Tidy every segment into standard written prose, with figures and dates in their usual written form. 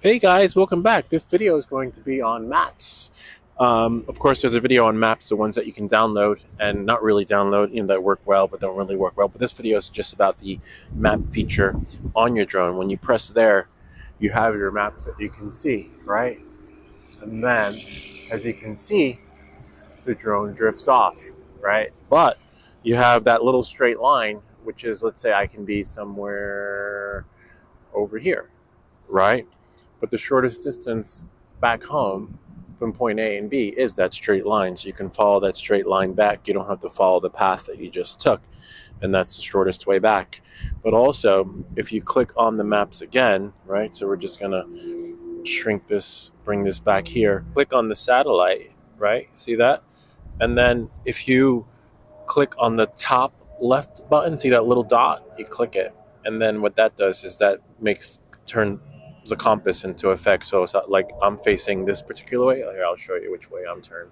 Hey guys, welcome back. This video is going to be on maps. Of course, there's a video on maps, the ones that you can download and not really download, that work well but don't really work well. But this video is just about the map feature on your drone. When you press there, you have your maps that you can see, right? And then, as you can see, the drone drifts off, right? But you have that little straight line, which is, let's say I can be somewhere over here, right? But the shortest distance back home from point A and B is that straight line. So you can follow that straight line back. You don't have to follow the path that you just took. And that's the shortest way back. But also, if you click on the maps again, right? So we're just going to shrink this, bring this back here. Click on the satellite, right? See that? And then if you click on the top left button, see that little dot? You click it. And then what that does is that turn the compass into effect. So it's not like I'm facing this particular way. Here, I'll show you which way I'm turned.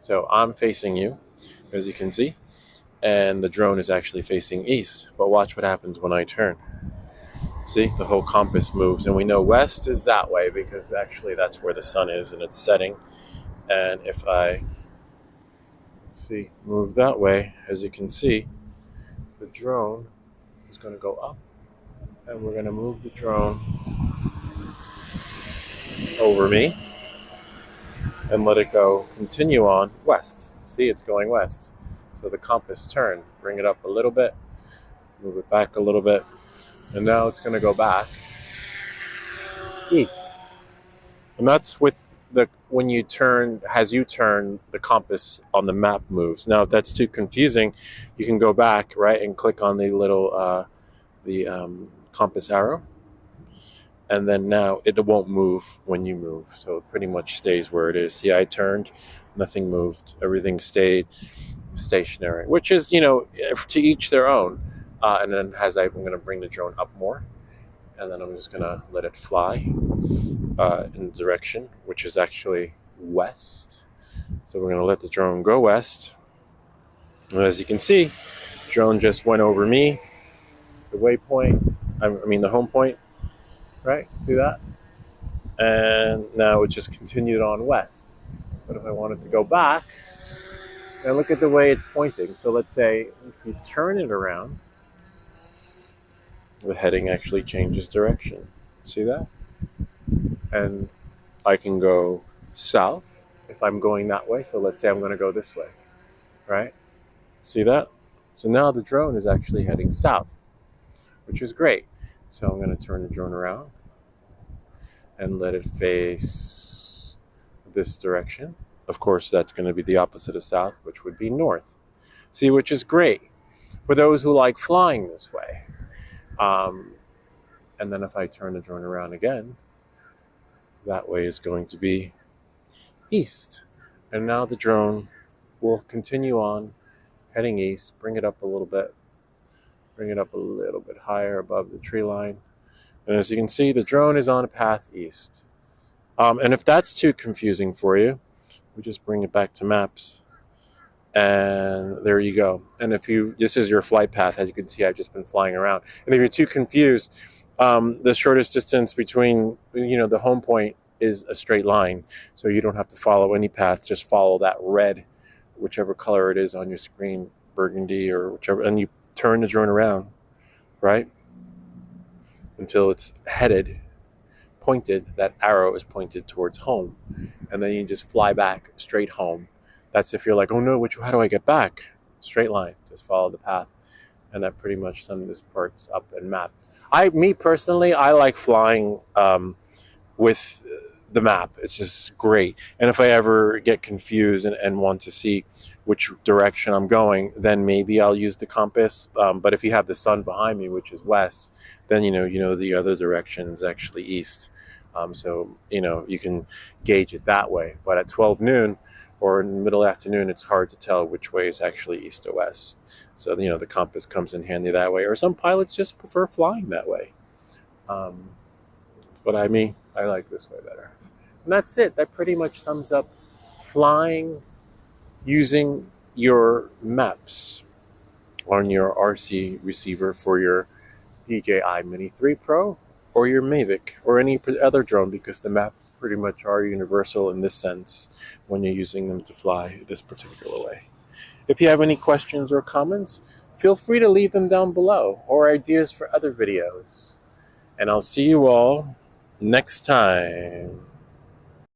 So I'm facing you, as you can see, and the drone is actually facing east. But watch what happens when I turn. See, the whole compass moves, and we know west is that way because actually that's where the sun is and it's setting. And if I, move that way, as you can see, the drone is going to go up. And we're going to move the drone over me and let it go, continue on west. See, it's going west. So the compass turned. Bring it up a little bit, move it back a little bit, and now it's going to go back east. And that's with when you turn, as you turn, the compass on the map moves. Now, if that's too confusing, you can go back, right, and click on the little, compass arrow, and then now it won't move when you move, so it pretty much stays where it is. See, I turned, nothing moved, everything stayed stationary, which is, to each their own. And then I'm going to bring the drone up more, and then I'm just going to let it fly in the direction, which is actually west. So we're going to let the drone go west, and as you can see, the drone just went over me, the waypoint, the home point, right? See that? And now it just continued on west. But if I wanted to go back, and look at the way it's pointing. So let's say if you turn it around, the heading actually changes direction. See that? And I can go south if I'm going that way. So let's say I'm going to go this way, right? See that? So now the drone is actually heading south, which is great. So I'm going to turn the drone around and let it face this direction. Of course, that's going to be the opposite of south, which would be north. See, which is great for those who like flying this way. And then if I turn the drone around again, that way is going to be east. And now the drone will continue on heading east, bring it up a little bit. Bring it up a little bit higher above the tree line. And as you can see, the drone is on a path east. And if that's too confusing for you, we just bring it back to maps. And there you go. And this is your flight path. As you can see, I've just been flying around. And if you're too confused, the shortest distance between, the home point is a straight line. So you don't have to follow any path. Just follow that red, whichever color it is on your screen, burgundy or whichever, and you turn the drone around, right? Until it's pointed, that arrow is pointed towards home. And then you just fly back straight home. That's if you're like, oh no, how do I get back? Straight line, just follow the path. And that pretty much sums this part's up and map. Me personally, I like flying with the map. It's just great. And if I ever get confused and want to see which direction I'm going, then maybe I'll use the compass. But if you have the sun behind me, which is west, then the other direction is actually east. So you can gauge it that way. But at 12 noon or in the middle afternoon, it's hard to tell which way is actually east or west. So the compass comes in handy that way. Or some pilots just prefer flying that way. But I like this way better. And that's it. That pretty much sums up flying using your maps on your RC receiver for your DJI Mini 3 Pro or your Mavic or any other drone, because the maps pretty much are universal in this sense when you're using them to fly this particular way. If you have any questions or comments, feel free to leave them down below, or ideas for other videos. And I'll see you all next time.